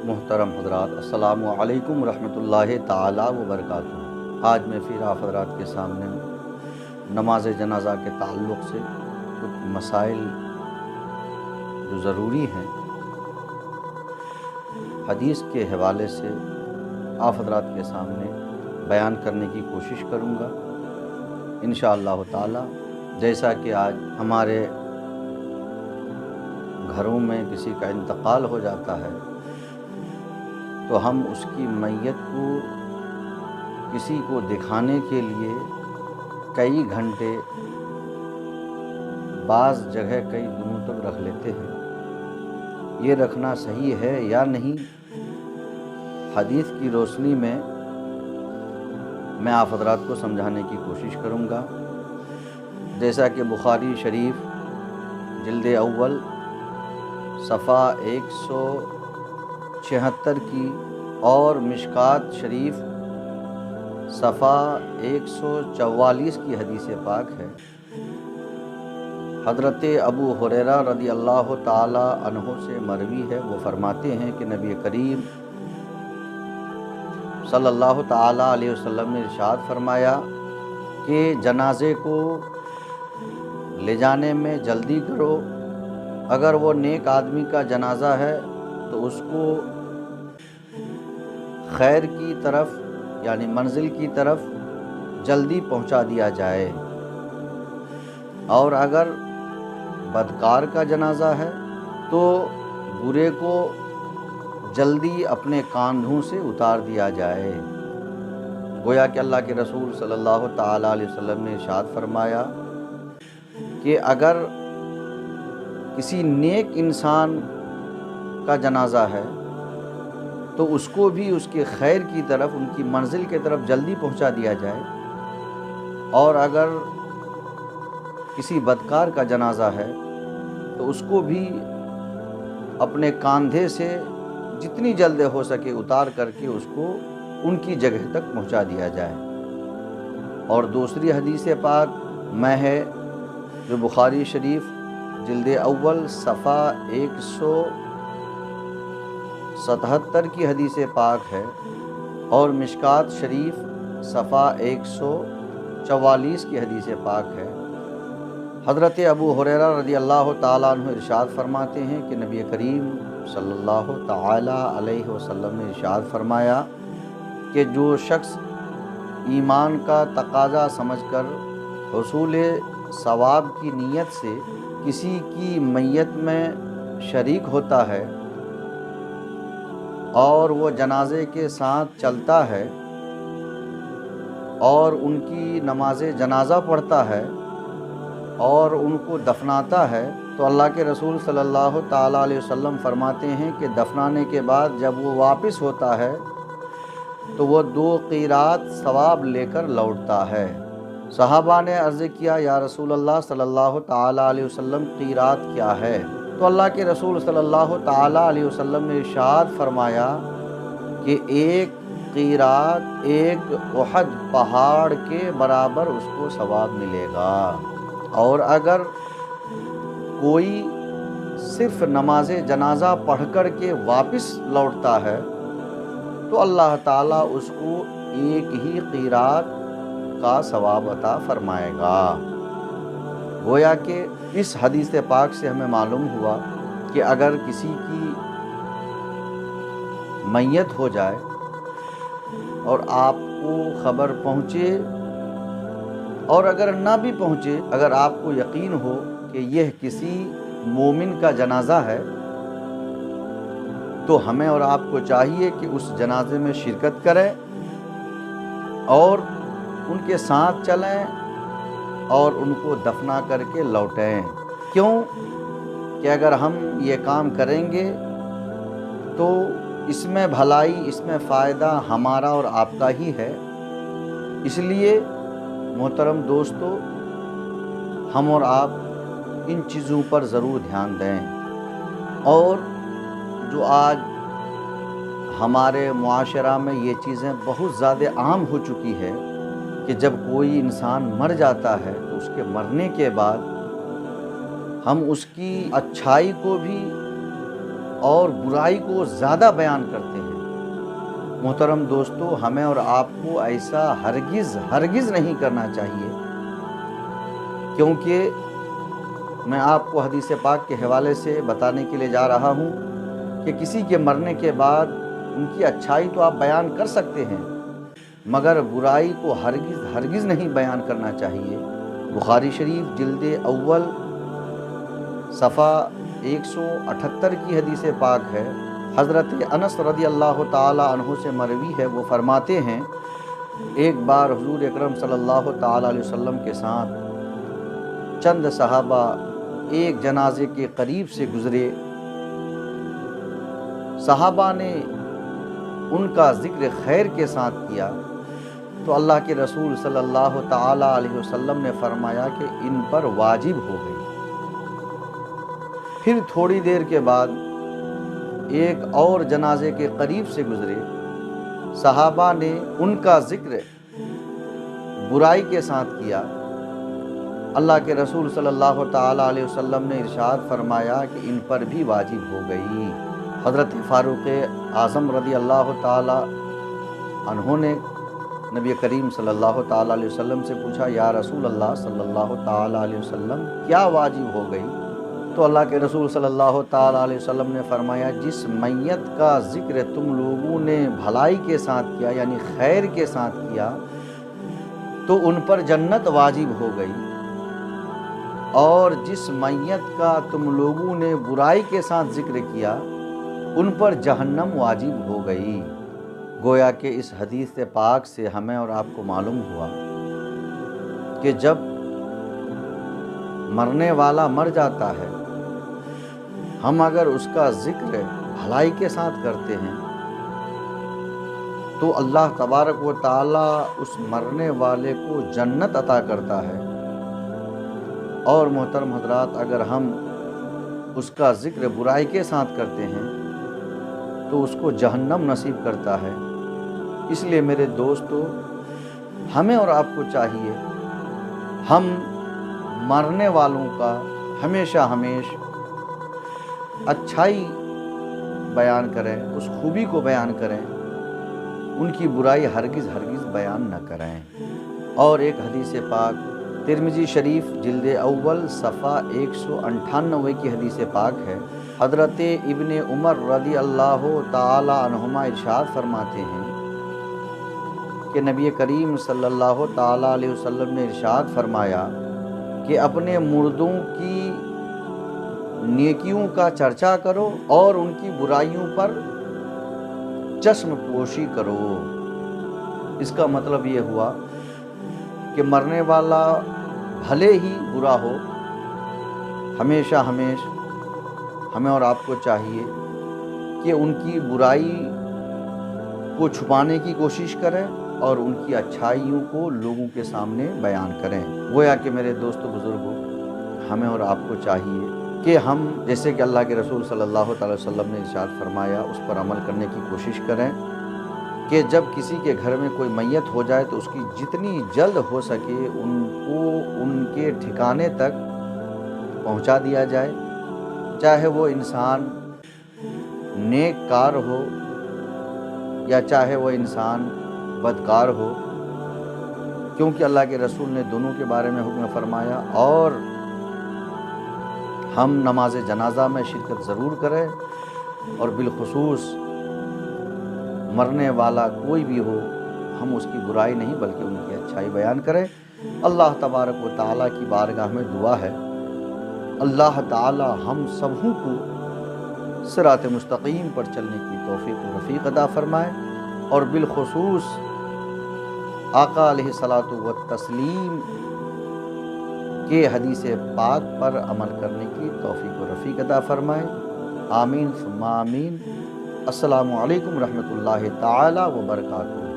محترم حضرات، السلام علیکم ورحمۃ اللہ تعالی وبرکاتہ۔ آج میں پھر آپ حضرات کے سامنے نماز جنازہ کے تعلق سے کچھ مسائل جو ضروری ہیں حدیث کے حوالے سے آپ حضرات کے سامنے بیان کرنے کی کوشش کروں گا انشاءاللہ تعالی۔ جیسا کہ آج ہمارے گھروں میں کسی کا انتقال ہو جاتا ہے تو ہم اس کی میت کو کسی کو دکھانے کے لیے کئی گھنٹے، بعض جگہ کئی دنوں تک رکھ لیتے ہیں۔ یہ رکھنا صحیح ہے یا نہیں، حدیث کی روشنی میں آپ حضرات کو سمجھانے کی کوشش کروں گا۔ جیسا کہ بخاری شریف جلد اول صفحہ 176 کی اور مشکات شریف صفحہ 144 کی حدیث پاک ہے۔ حضرت ابو ہریرہ رضی اللہ تعالی عنہ سے مروی ہے، وہ فرماتے ہیں کہ نبی کریم صلی اللہ تعالی علیہ وسلم نے ارشاد فرمایا کہ جنازے کو لے جانے میں جلدی کرو۔ اگر وہ نیک آدمی کا جنازہ ہے تو اس کو خیر کی طرف یعنی منزل کی طرف جلدی پہنچا دیا جائے، اور اگر بدکار کا جنازہ ہے تو برے کو جلدی اپنے کاندھوں سے اتار دیا جائے۔ گویا کہ اللہ کے رسول صلی اللہ تعالی علیہ وسلم نے ارشاد فرمایا کہ اگر کسی نیک انسان کا جنازہ ہے تو اس کو بھی اس کے خیر کی طرف، ان کی منزل کی طرف جلدی پہنچا دیا جائے، اور اگر کسی بدکار کا جنازہ ہے تو اس کو بھی اپنے کاندھے سے جتنی جلد ہو سکے اتار کر کے اس کو ان کی جگہ تک پہنچا دیا جائے۔ اور دوسری حدیث پاک میں ہے جو بخاری شریف جلد اول صفحہ 177 کی حدیث پاک ہے، اور مشکات شریف صفحہ 144 کی حدیث پاک ہے۔ حضرت ابو ہریرہ رضی اللہ تعالیٰ عنہ ارشاد فرماتے ہیں کہ نبی کریم صلی اللہ تعالی علیہ وسلم نے ارشاد فرمایا کہ جو شخص ایمان کا تقاضا سمجھ کر حصول ثواب کی نیت سے کسی کی میت میں شریک ہوتا ہے اور وہ جنازے کے ساتھ چلتا ہے اور ان کی نماز جنازہ پڑھتا ہے اور ان کو دفناتا ہے، تو اللہ کے رسول صلی اللہ تعالیٰ علیہ وسلم فرماتے ہیں کہ دفنانے کے بعد جب وہ واپس ہوتا ہے تو وہ 2 قیرات ثواب لے کر لوٹتا ہے۔ صحابہ نے عرض کیا، یا رسول اللہ صلی اللہ تعالیٰ علیہ وسلم قیرات کیا ہے؟ تو اللہ کے رسول صلی اللہ تعالیٰ علیہ وسلم نے ارشاد فرمایا کہ 1 قیرات 1 احد پہاڑ کے برابر اس کو ثواب ملے گا، اور اگر کوئی صرف نماز جنازہ پڑھ کر کے واپس لوٹتا ہے تو اللہ تعالیٰ اس کو 1 ہی قیرات کا ثواب عطا فرمائے گا۔ گویا کہ اس حدیث پاک سے ہمیں معلوم ہوا کہ اگر کسی کی میت ہو جائے اور آپ کو خبر پہنچے، اور اگر نہ بھی پہنچے، اگر آپ کو یقین ہو کہ یہ کسی مومن کا جنازہ ہے، تو ہمیں اور آپ کو چاہیے کہ اس جنازے میں شرکت کریں اور ان کے ساتھ چلیں اور ان کو دفنا کر کے لوٹیں۔ کیوں کہ اگر ہم یہ کام کریں گے تو اس میں بھلائی، اس میں فائدہ ہمارا اور آپ کا ہی ہے۔ اس لیے محترم دوستو، ہم اور آپ ان چیزوں پر ضرور دھیان دیں۔ اور جو آج ہمارے معاشرہ میں یہ چیزیں بہت زیادہ عام ہو چکی ہے کہ جب کوئی انسان مر جاتا ہے تو اس کے مرنے کے بعد ہم اس کی اچھائی کو بھی اور برائی کو زیادہ بیان کرتے ہیں۔ محترم دوستو، ہمیں اور آپ کو ایسا ہرگز نہیں کرنا چاہیے، کیونکہ میں آپ کو حدیث پاک کے حوالے سے بتانے کے لیے جا رہا ہوں کہ کسی کے مرنے کے بعد ان کی اچھائی تو آپ بیان کر سکتے ہیں، مگر برائی کو ہرگز نہیں بیان کرنا چاہیے۔ بخاری شریف جلد اول صفحہ 178 کی حدیث پاک ہے۔ حضرت انس رضی اللہ تعالی عنہ سے مروی ہے، وہ فرماتے ہیں ایک بار حضور اکرم صلی اللہ تعالی علیہ وسلم کے ساتھ چند صحابہ ایک جنازے کے قریب سے گزرے۔ صحابہ نے ان کا ذکر خیر کے ساتھ کیا تو اللہ کے رسول صلی اللہ تعالی علیہ وسلم نے فرمایا کہ ان پر واجب ہو گئی۔ پھر تھوڑی دیر کے بعد ایک اور جنازے کے قریب سے گزرے، صحابہ نے ان کا ذکر برائی کے ساتھ کیا۔ اللہ کے رسول صلی اللہ تعالی علیہ وسلم نے ارشاد فرمایا کہ ان پر بھی واجب ہو گئی۔ حضرت فاروق اعظم رضی اللہ تعالی عنہ نے نبی کریم صلی اللہ تعالی علیہ وسلم سے پوچھا، یا رسول اللہ صلی اللہ تعالی علیہ وسلم کیا واجب ہو گئی؟ تو اللہ کے رسول صلی اللہ تعالی علیہ وسلم نے فرمایا، جس میت کا ذکر تم لوگوں نے بھلائی کے ساتھ کیا، یعنی خیر کے ساتھ کیا، تو ان پر جنت واجب ہو گئی، اور جس میت کا تم لوگوں نے برائی کے ساتھ ذکر کیا ان پر جہنم واجب ہو گئی۔ گویا کہ اس حدیث پاک سے ہمیں اور آپ کو معلوم ہوا کہ جب مرنے والا مر جاتا ہے، ہم اگر اس کا ذکر بھلائی کے ساتھ کرتے ہیں تو اللہ تبارک و تعالی اس مرنے والے کو جنت عطا کرتا ہے، اور محترم حضرات اگر ہم اس کا ذکر برائی کے ساتھ کرتے ہیں تو اس کو جہنم نصیب کرتا ہے۔ اس لیے میرے دوستو، ہمیں اور آپ کو چاہیے ہم مرنے والوں کا ہمیشہ اچھائی بیان کریں، اس خوبی کو بیان کریں، ان کی برائی ہرگز بیان نہ کریں۔ اور ایک حدیث پاک ترمذی شریف جلد اول صفحہ 198 کی حدیث پاک ہے۔ حضرت ابن عمر رضی اللہ تعالی عنہما ارشاد فرماتے ہیں کہ نبی کریم صلی اللہ تعالی علیہ وسلم نے ارشاد فرمایا کہ اپنے مردوں کی نیکیوں کا چرچا کرو اور ان کی برائیوں پر چشم پوشی کرو۔ اس کا مطلب یہ ہوا کہ مرنے والا بھلے ہی برا ہو، ہمیشہ ہمیں اور آپ کو چاہیے کہ ان کی برائی کو چھپانے کی کوشش کریں اور ان کی اچھائیوں کو لوگوں کے سامنے بیان کریں۔ گویا کہ میرے دوستو بزرگوں، ہمیں اور آپ کو چاہیے کہ ہم جیسے کہ اللہ کے رسول صلی اللہ تعالی وسلم نے ارشاد فرمایا اس پر عمل کرنے کی کوشش کریں کہ جب کسی کے گھر میں کوئی میت ہو جائے تو اس کی جتنی جلد ہو سکے ان کو ان کے ٹھکانے تک پہنچا دیا جائے، چاہے وہ انسان نیک کار ہو یا چاہے وہ انسان بدکار ہو، کیونکہ اللہ کے رسول نے دونوں کے بارے میں حکم فرمایا۔ اور ہم نماز جنازہ میں شرکت ضرور کریں، اور بالخصوص مرنے والا کوئی بھی ہو ہم اس کی برائی نہیں بلکہ ان کی اچھائی بیان کریں۔ اللہ تبارک و تعالیٰ کی بارگاہ میں دعا ہے، اللہ تعالی ہم سبوں کو صراط مستقیم پر چلنے کی توفیق و رفیق عطا فرمائے، اور بالخصوص آقا علیہ الصلاۃ والتسلیم کے حدیث پاک پر عمل کرنے کی توفیق و رفیق عطا فرمائے۔ آمین ثم آمین۔ السلام علیکم ورحمۃ اللہ تعالی وبرکاتہ۔